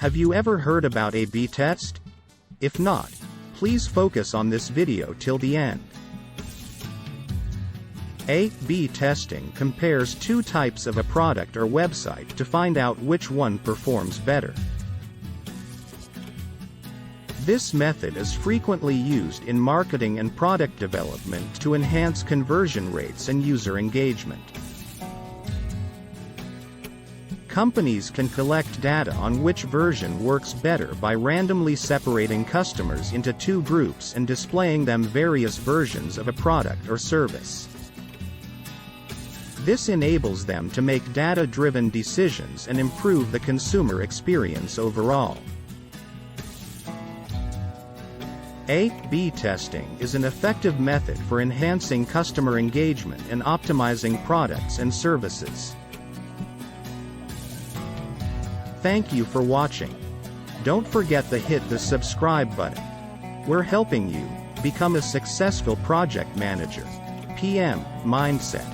Have you ever heard about A/B test? If not, please focus on this video till the end. A/B testing compares two types of a product or website to find out which one performs better. This method is frequently used in marketing and product development to enhance conversion rates and user engagement. Companies can collect data on which version works better by randomly separating customers into two groups and displaying them various versions of a product or service. This enables them to make data-driven decisions and improve the consumer experience overall. A/B testing is an effective method for enhancing customer engagement and optimizing products and services. Thank you for watching. Don't forget to hit the subscribe button. We're helping you become a successful project manager. PM Mindset.